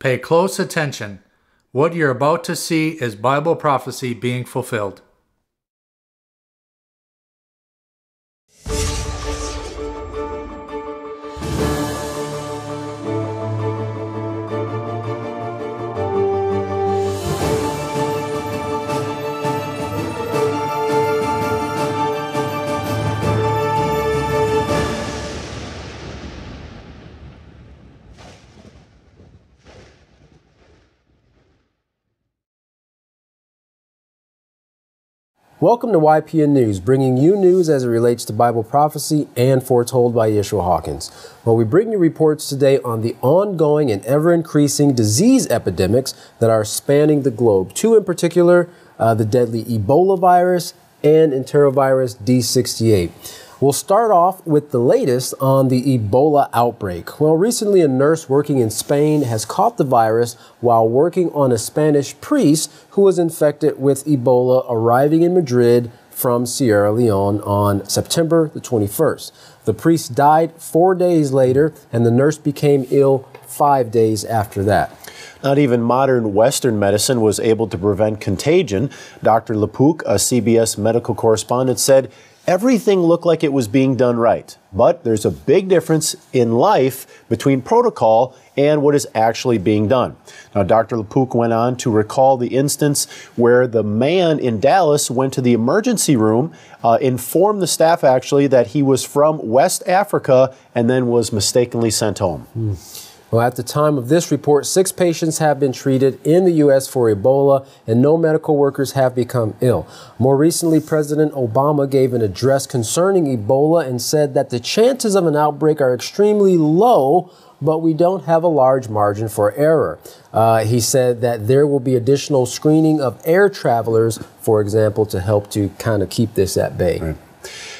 Pay close attention. What you're about to see is Bible prophecy being fulfilled. Welcome to YPN News, bringing you news as it relates to Bible prophecy and foretold by Yeshua Hawkins. Well, we bring you reports today on the ongoing and ever-increasing disease epidemics that are spanning the globe. Two in particular, the deadly Ebola virus and Enterovirus D-68. We'll start off with the latest on the Ebola outbreak. Well, recently a nurse working in Spain has caught the virus while working on a Spanish priest who was infected with Ebola arriving in Madrid from Sierra Leone on September the 21st. The priest died 4 days later, and the nurse became ill 5 days after that. Not even modern Western medicine was able to prevent contagion. Dr. Lepuc, a CBS medical correspondent, said everything looked like it was being done right, but there's a big difference in life between protocol and what is actually being done. Now, Dr. Lepuc went on to recall the instance where the man in Dallas went to the emergency room, informed the staff actually that he was from West Africa, and then was mistakenly sent home. Well, at the time of this report, 6 patients have been treated in the U.S. for Ebola, and no medical workers have become ill. More recently, President Obama gave an address concerning Ebola and said that the chances of an outbreak are extremely low, but we don't have a large margin for error. He said that there will be additional screening of air travelers, for example, to help to kind of keep this at bay. Right.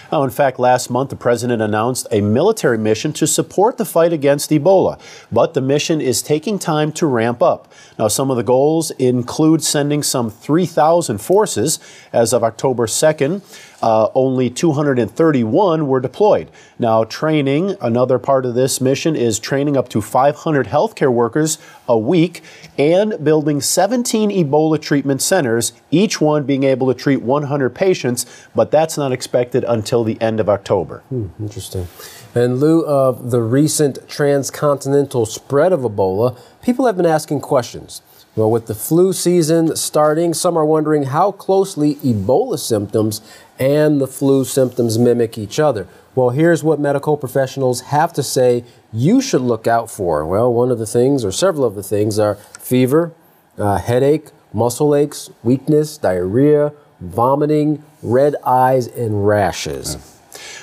Now, in fact, last month, the president announced a military mission to support the fight against Ebola, but the mission is taking time to ramp up. Now, some of the goals include sending some 3,000 forces. As of October 2nd, only 231 were deployed. Now, training, another part of this mission is training up to 500 healthcare workers a week and building 17 Ebola treatment centers, each one being able to treat 100 patients, but that's not expected until the end of October. Interesting. In lieu of the recent transcontinental spread of Ebola, people have been asking questions. Well, with the flu season starting, some are wondering how closely Ebola symptoms and the flu symptoms mimic each other. Well, here's what medical professionals have to say you should look out for. Well, one of the things, or several of the things, are fever, headache, muscle aches, weakness, diarrhea, vomiting, red eyes, and rashes.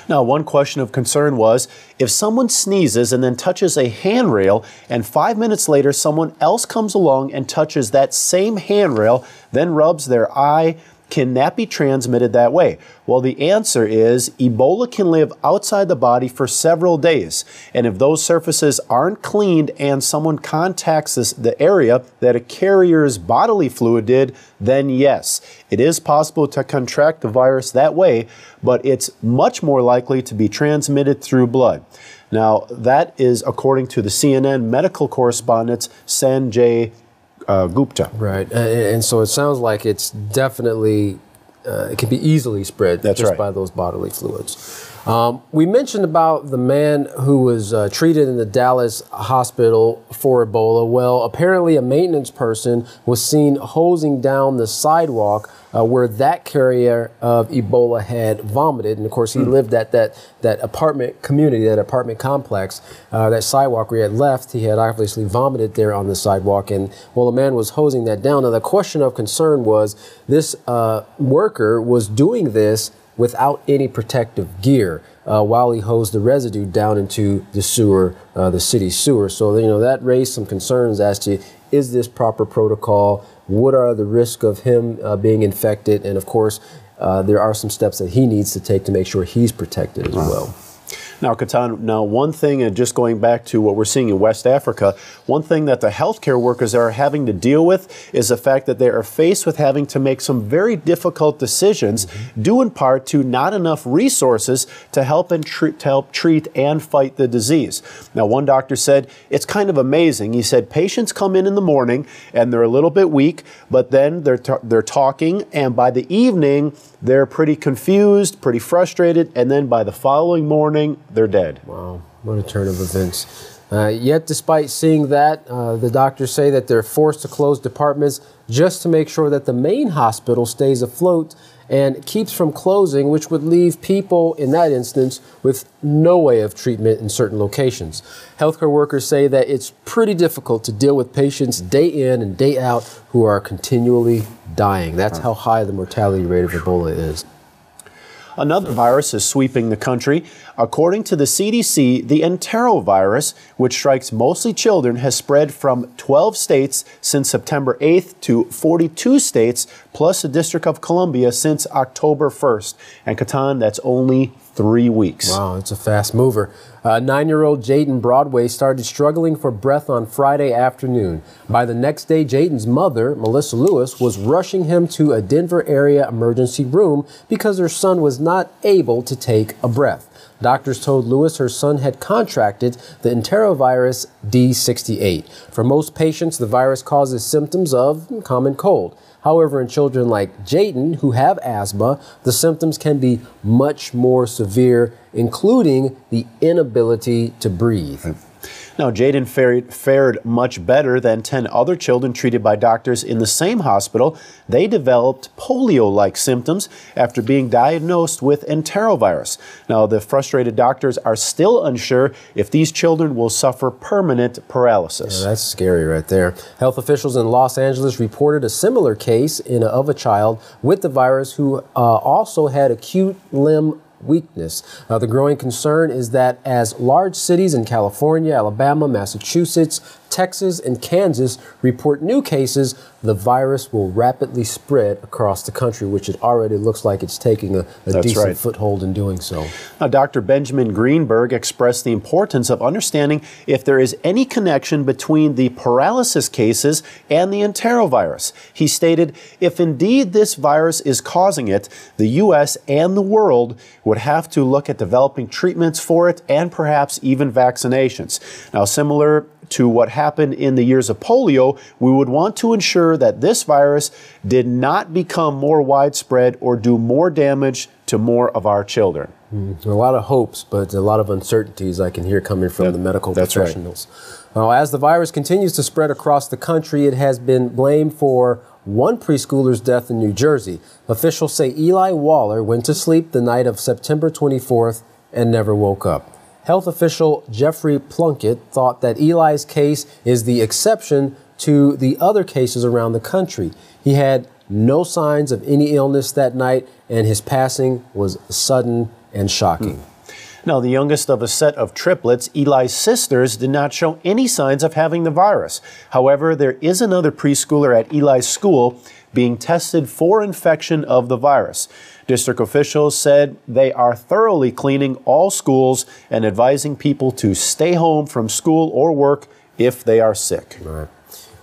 Now, one question of concern was if someone sneezes and then touches a handrail and 5 minutes later someone else comes along and touches that same handrail, then rubs their eye, can that be transmitted that way? Well, the answer is Ebola can live outside the body for several days. And if those surfaces aren't cleaned and someone contacts the area that a carrier's bodily fluid did, then yes, it is possible to contract the virus that way, but it's much more likely to be transmitted through blood. Now, that is according to the CNN medical correspondent Sanjay Gupta. Right, and so it sounds like it's definitely, it can be easily spread by those bodily fluids. We mentioned about the man who was treated in the Dallas hospital for Ebola. Well, apparently a maintenance person was seen hosing down the sidewalk where that carrier of Ebola had vomited. And of course, he lived at that apartment community, that apartment complex, that sidewalk where he had left. He had obviously vomited there on the sidewalk. And well, the man was hosing that down. Now, the question of concern was this worker was doing this without any protective gear while he hosed the residue down into the sewer, the city sewer. So, you know, that raised some concerns as to, is this proper protocol? What are the risks of him being infected? And of course, there are some steps that he needs to take to make sure he's protected as well. Now, Katan, one thing, and just going back to what we're seeing in West Africa, one thing that the healthcare workers are having to deal with is the fact that they are faced with having to make some very difficult decisions, due in part to not enough resources to help treat and fight the disease. Now, one doctor said, it's kind of amazing. He said, patients come in the morning and they're a little bit weak, but then they're talking, and by the evening, they're pretty confused, pretty frustrated, and then by the following morning, they're dead. Wow, what a turn of events. Yet, despite seeing that, the doctors say that they're forced to close departments just to make sure that the main hospital stays afloat and keeps from closing, which would leave people in that instance with no way of treatment in certain locations. Healthcare workers say that it's pretty difficult to deal with patients day in and day out who are continually dying. That's how high the mortality rate of Ebola is. Another virus is sweeping the country. According to the CDC, the Enterovirus, which strikes mostly children, has spread from 12 states since September 8th to 42 states, plus the District of Columbia since October 1st. And Katan, that's only 3 weeks. Wow, it's a fast mover. 9-year-old Jaden Broadway started struggling for breath on Friday afternoon. By the next day, Jaden's mother, Melissa Lewis, was rushing him to a Denver area emergency room because her son was not able to take a breath. Doctors told Lewis her son had contracted the Enterovirus D-68. For most patients, the virus causes symptoms of common cold. However, in children like Jaden, who have asthma, the symptoms can be much more severe, including the inability to breathe. Now, Jaden fared much better than 10 other children treated by doctors in the same hospital. They developed polio-like symptoms after being diagnosed with enterovirus. Now, the frustrated doctors are still unsure if these children will suffer permanent paralysis. Yeah, that's scary right there. Health officials in Los Angeles reported a similar case of a child with the virus who also had acute limb weakness. The growing concern is that as large cities in California, Alabama, Massachusetts, Texas, and Kansas report new cases, the virus will rapidly spread across the country, which it already looks like it's taking a decent foothold in doing so. Now, Dr. Benjamin Greenberg expressed the importance of understanding if there is any connection between the paralysis cases and the enterovirus. He stated, if indeed this virus is causing it, the U.S. and the world would have to look at developing treatments for it and perhaps even vaccinations. Now, similar to what happened in the years of polio, we would want to ensure that this virus did not become more widespread or do more damage to more of our children. A lot of hopes, but a lot of uncertainties I can hear coming from the medical professionals. Right. Now, as the virus continues to spread across the country, it has been blamed for one preschooler's death in New Jersey. Officials say Eli Waller went to sleep the night of September 24th and never woke up. Health official Jeffrey Plunkett thought that Eli's case is the exception to the other cases around the country. He had no signs of any illness that night, and his passing was sudden and shocking. Now, the youngest of a set of triplets, Eli's sisters, did not show any signs of having the virus. However, there is another preschooler at Eli's school being tested for infection of the virus. District officials said they are thoroughly cleaning all schools and advising people to stay home from school or work if they are sick. Right.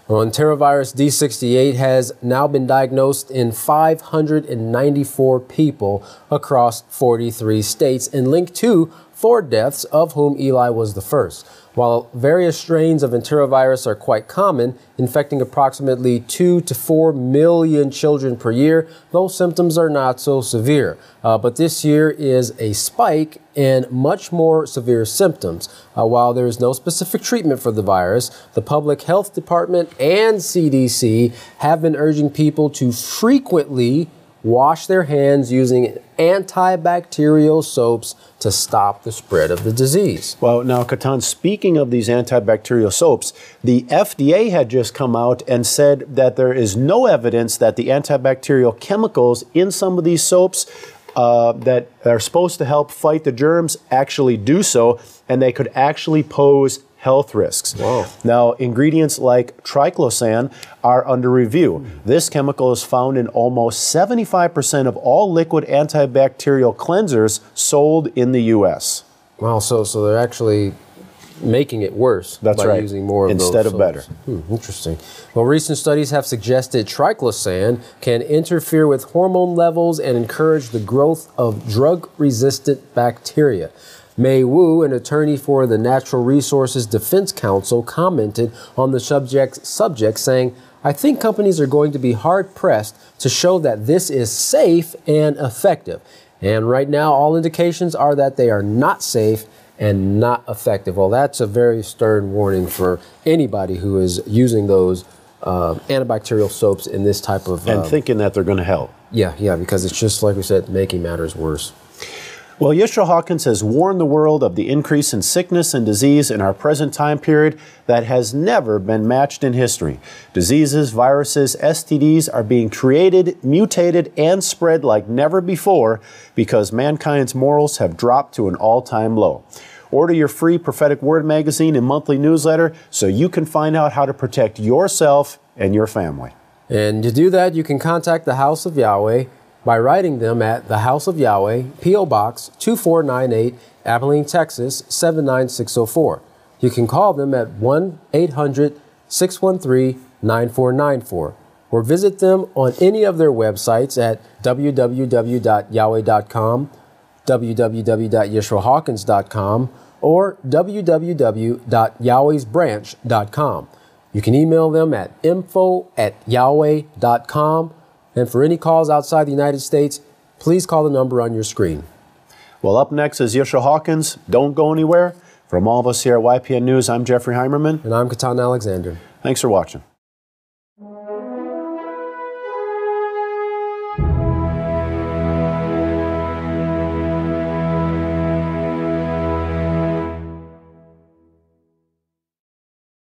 Well, Enterovirus D-68 has now been diagnosed in 594 people across 43 states and linked to 4 deaths, of whom Eli was the first. While various strains of enterovirus are quite common, infecting approximately 2 to 4 million children per year, those symptoms are not so severe. But this year is a spike in much more severe symptoms. While there is no specific treatment for the virus, the Public Health Department and CDC have been urging people to frequently wash their hands using antibacterial soaps to stop the spread of the disease. Well, now, Katan, speaking of these antibacterial soaps, the FDA had just come out and said that there is no evidence that the antibacterial chemicals in some of these soaps that are supposed to help fight the germs actually do so, and they could actually pose health risks. Whoa. Now, ingredients like triclosan are under review. This chemical is found in almost 75% of all liquid antibacterial cleansers sold in the U.S. Wow, so they're actually making it worse by using more of instead those of better. Interesting. Well, recent studies have suggested triclosan can interfere with hormone levels and encourage the growth of drug-resistant bacteria. Mei Wu, an attorney for the Natural Resources Defense Council, commented on the subject saying, "I think companies are going to be hard-pressed to show that this is safe and effective. And right now, all indications are that they are not safe and not effective." Well, that's a very stern warning for anybody who is using those antibacterial soaps in this type of... and thinking that they're going to help. Yeah, because it's just, like we said, making matters worse. Well, Yeshua Hawkins has warned the world of the increase in sickness and disease in our present time period that has never been matched in history. Diseases, viruses, STDs are being created, mutated, and spread like never before because mankind's morals have dropped to an all-time low. Order your free Prophetic Word magazine and monthly newsletter so you can find out how to protect yourself and your family. And to do that, you can contact the House of Yahweh by writing them at the House of Yahweh, P.O. Box 2498, Abilene, Texas 79604. You can call them at 1-800-613-9494 or visit them on any of their websites at www.yahweh.com, www.yeshuahawkins.com, or www.yahwehsbranch.com. You can email them at info@yahweh.com. And for any calls outside the United States, please call the number on your screen. Well, up next is Yeshua Hawkins. Don't go anywhere. From all of us here at YPN News, I'm Jeffrey Heimerman. And I'm Katan Alexander. Thanks for watching.